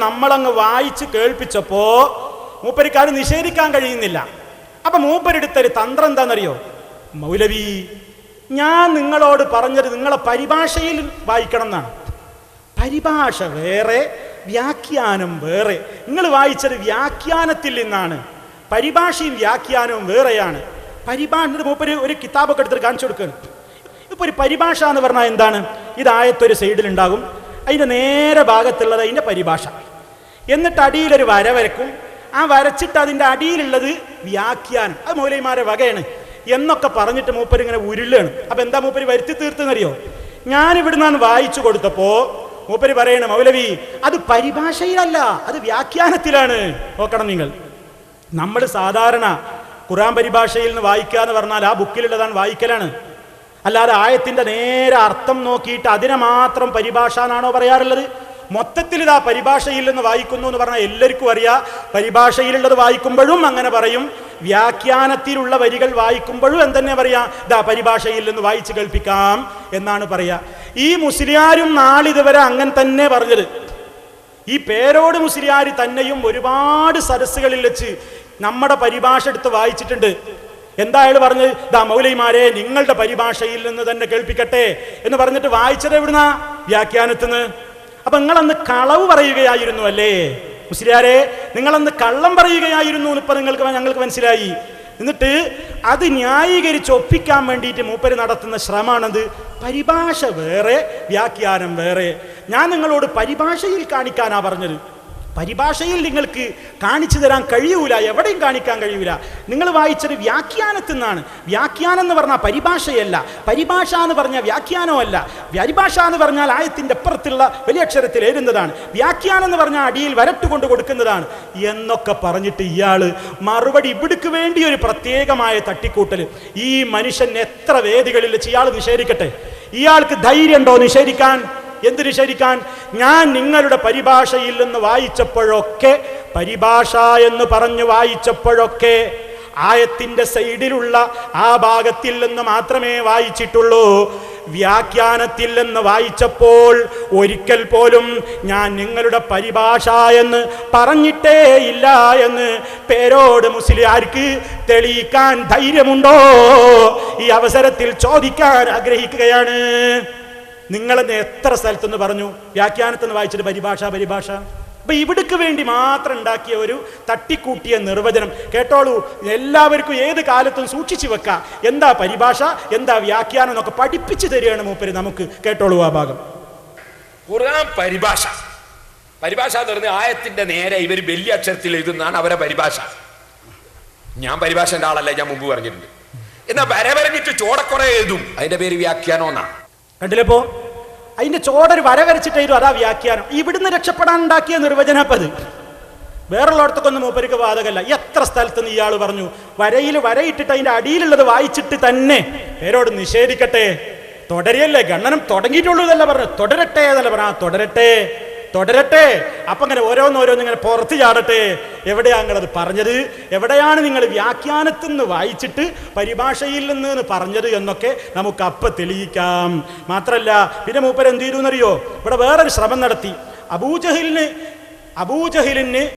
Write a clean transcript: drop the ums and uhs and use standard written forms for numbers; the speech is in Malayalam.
നമ്മളങ്ങ് വായിച്ച് കേൾപ്പിച്ചപ്പോ മൂപ്പരിക്കാർ നിഷേധിക്കാൻ കഴിയുന്നില്ല. അപ്പൊ മൂപ്പരെടുത്തൊരു തന്ത്രം എന്താണെന്നറിയോ? മൗലവി, ഞാൻ നിങ്ങളോട് പറഞ്ഞത് നിങ്ങളെ പരിഭാഷയിൽ വായിക്കണം എന്നാണ്. പരിഭാഷ വേറെ, വ്യാഖ്യാനം വേറെ. നിങ്ങൾ വായിച്ചത് വ്യാഖ്യാനത്തിൽ നിന്നാണ്. പരിഭാഷയും വ്യാഖ്യാനവും വേറെയാണ്. പരിഭാഷ മൂപ്പര് ഒരു കിതാബൊക്കെ എടുത്തിട്ട് കാണിച്ചു കൊടുക്കുകയാണ്. ഇപ്പൊ ഒരു പരിഭാഷ എന്ന് പറഞ്ഞാൽ എന്താണ്? ഇതായത്തൊരു സൈഡിലുണ്ടാകും, അതിൻ്റെ നേരെ ഭാഗത്തുള്ളത് അതിൻ്റെ പരിഭാഷ. എന്നിട്ട് അടിയിലൊരു വര വരക്കും. ആ വരച്ചിട്ട് അതിൻ്റെ അടിയിലുള്ളത് വ്യാഖ്യാനം. അത് മൗലവിമാരെ വകയാണ് എന്നൊക്കെ പറഞ്ഞിട്ട് മൂപ്പര് ഇങ്ങനെ ഉരുളാണ്. അപ്പൊ എന്താ മൂപ്പര് വരുത്തി തീർത്തെന്നറിയോ? ഞാനിവിടുന്നാണ് വായിച്ചു കൊടുത്തപ്പോ മൂപ്പര് പറയണ, മൗലവി അത് പരിഭാഷയിലല്ല, അത് വ്യാഖ്യാനത്തിലാണ്. നോക്കണം നിങ്ങൾ, നമ്മൾ സാധാരണ ഖുർആൻ പരിഭാഷയിൽ നിന്ന് വായിക്കുക എന്ന് പറഞ്ഞാൽ ആ ബുക്കിലുള്ളതാണ് വായിക്കലാണ്. അല്ലാതെ ആയത്തിന്റെ നേരെ അർത്ഥം നോക്കിയിട്ട് അതിനെ മാത്രം പരിഭാഷ എന്നാണോ പറയാറുള്ളത്? മൊത്തത്തിൽ ഇതാ പരിഭാഷയിൽ നിന്ന് വായിക്കുന്നു എന്ന് പറഞ്ഞാൽ എല്ലാവർക്കും അറിയാം. പരിഭാഷയിലുള്ളത് വായിക്കുമ്പോഴും അങ്ങനെ പറയും, വ്യാഖ്യാനത്തിലുള്ള വരികൾ വായിക്കുമ്പോഴും എന്തെന്നെ പറയാ, ഇതാ പരിഭാഷയിൽ നിന്ന് വായിച്ച് കേൾപ്പിക്കാം എന്നാണ് പറയാ. ഈ മുസ്ലിയാരും നാളിതുവരെ അങ്ങനെ തന്നെ പറഞ്ഞത്. ഈ പേരോട് മുസ്ലിയാർ തന്നെയും ഒരുപാട് സദസ്സുകളിൽ വെച്ച് നമ്മുടെ പരിഭാഷ എടുത്ത് വായിച്ചിട്ടുണ്ട്. എന്താ അയാൾ പറഞ്ഞത്? ദാ മൗലവിമാരെ, നിങ്ങളുടെ പരിഭാഷയിൽ നിന്ന് തന്നെ കേൾപ്പിക്കട്ടെ എന്ന് പറഞ്ഞിട്ട് വായിച്ചത് എവിടുന്ന? വ്യാഖ്യാനത്തിന്. അപ്പൊ നിങ്ങളന്ന് കളവ് പറയുകയായിരുന്നു അല്ലേ മുസ്ലിയാരെ? നിങ്ങളന്ന് കള്ളം പറയുകയായിരുന്നു ഇപ്പൊ ഞങ്ങൾക്ക് മനസ്സിലായി. എന്നിട്ട് അത് ന്യായീകരിച്ച് ഒപ്പിക്കാൻ വേണ്ടിയിട്ട് മൂപ്പര് നടത്തുന്ന ശ്രമമാണത്. പരിഭാഷ വേറെ, വ്യാഖ്യാനം വേറെ. ഞാൻ നിങ്ങളോട് പരിഭാഷയിൽ കാണിക്കാനാ പറഞ്ഞത്. പരിഭാഷയിൽ നിങ്ങൾക്ക് കാണിച്ചു തരാൻ കഴിയൂല, എവിടെയും കാണിക്കാൻ കഴിയൂല. നിങ്ങൾ വായിച്ചത് വ്യാഖ്യാനത്തിൽ നിന്നാണ്. വ്യാഖ്യാനം എന്ന് പറഞ്ഞാൽ പരിഭാഷയല്ല, പരിഭാഷ എന്ന് പറഞ്ഞാൽ വ്യാഖ്യാനമല്ല. പരിഭാഷ എന്ന് പറഞ്ഞാൽ ആയത്തിന്റെ അപ്പുറത്തുള്ള വലിയ അക്ഷരത്തിൽ എഴുതുന്നതാണ്. വ്യാഖ്യാനം എന്ന് പറഞ്ഞാൽ അടിയിൽ വരട്ടുകൊണ്ട് കൊടുക്കുന്നതാണ് എന്നൊക്കെ പറഞ്ഞിട്ട് ഇയാള് മറുപടി ഇവിടേക്ക് വേണ്ടി ഒരു പ്രത്യേകമായ തട്ടിക്കൂട്ടൽ. ഈ മനുഷ്യൻ എത്ര വേദികളിൽ വെച്ച് ഇയാൾ നിഷേധിക്കട്ടെ. ഇയാൾക്ക് ധൈര്യം ഉണ്ടോ നിഷേധിക്കാൻ? എന്ത് നിഷേധിക്കാൻ? ഞാൻ നിങ്ങളുടെ പരിഭാഷയിൽ നിന്ന് വായിച്ചപ്പോഴൊക്കെ, പരിഭാഷ എന്ന് പറഞ്ഞു വായിച്ചപ്പോഴൊക്കെ ആയത്തിന്റെ സൈഡിലുള്ള ആ ഭാഗത്തിൽ നിന്ന് മാത്രമേ വായിച്ചിട്ടുള്ളൂ. വ്യാഖ്യാനത്തിൽ നിന്ന് വായിച്ചപ്പോൾ ഒരിക്കൽ പോലും ഞാൻ നിങ്ങളുടെ പരിഭാഷ എന്ന് പറഞ്ഞിട്ടേ ഇല്ല എന്ന് പേരോട് മുസ്ലിയാർക്ക് തെളിയിക്കാൻ ധൈര്യമുണ്ടോ? ഈ അവസരത്തിൽ ചോദിക്കാൻ ആഗ്രഹിക്കുകയാണ്. നിങ്ങളെന്നെ എത്ര സ്ഥലത്തുനിന്ന് പറഞ്ഞു വ്യാഖ്യാനത്തുനിന്ന് വായിച്ചിട്ട് പരിഭാഷ പരിഭാഷ? അപ്പൊ ഇവിടേക്ക് വേണ്ടി മാത്രം ഉണ്ടാക്കിയ ഒരു തട്ടിക്കൂട്ടിയ നിർവചനം കേട്ടോളൂ. എല്ലാവർക്കും ഏത് കാലത്തും സൂക്ഷിച്ചു വെക്കാം. എന്താ പരിഭാഷ, എന്താ വ്യാഖ്യാനം എന്നൊക്കെ പഠിപ്പിച്ചു തരികയാണ് മൂപ്പര് നമുക്ക്. കേട്ടോളൂ ആ ഭാഗം. ഖുർആൻ പരിഭാഷ. പരിഭാഷ എന്ന് പറഞ്ഞാൽ ആയത്തിന്റെ നേരെ ഇവർ വലിയ അക്ഷരത്തിൽ എഴുതുന്നതാണ് അവരെ പരിഭാഷ. ഞാൻ പരിഭാഷന്റെ ആളല്ല, ഞാൻ മുമ്പ് പറഞ്ഞിട്ടുണ്ട്. എന്നാൽ വരവരഞ്ഞിട്ട് ചോടക്കുറെ എഴുതും, അതിന്റെ പേര് വ്യാഖ്യാനം എന്നാ. കണ്ടില്ലപ്പോ? അതിന്റെ ചോടൊരു വര വരച്ചിട്ടായിരുന്നു, അതാ വ്യാഖ്യാനം. ഇവിടുന്ന് രക്ഷപ്പെടാൻ ഉണ്ടാക്കിയ നിർവചനപ്പത്. വേറുള്ളടത്തൊക്കെ മൂപ്പർക്ക് ബാധകല്ല. എത്ര സ്ഥലത്തുനിന്ന് ഇയാൾ പറഞ്ഞു വരയിൽ വരയിട്ടിട്ട് അതിന്റെ അടിയിലുള്ളത് വായിച്ചിട്ട് തന്നെ പേരോട് നിഷേധിക്കട്ടെ. തുടരല്ലേ, ഗണ്ണനം തുടങ്ങിയിട്ടുള്ളൂ എന്നല്ല പറഞ്ഞു, തുടരട്ടെ എന്നല്ല പറഞ്ഞ. തുടരട്ടെ തുടരട്ടെ. അപ്പൊ ഇങ്ങനെ ഓരോന്നിങ്ങനെ പുറത്ത് ചാടട്ടെ. എവിടെയാ നിങ്ങളത് പറഞ്ഞത്? എവിടെയാണ് നിങ്ങൾ വ്യാഖ്യാനത്തിൽ നിന്ന് വായിച്ചിട്ട് പരിഭാഷയിൽ നിന്ന് പറഞ്ഞത് എന്നൊക്കെ നമുക്ക് അപ്പം തെളിയിക്കാം. മാത്രല്ല പിന്നെ മൂപ്പര് എന്ത് ചെയ്തു എന്നറിയോ? ഇവിടെ വേറൊരു ശ്രമം നടത്തി. അബൂജഹലിന്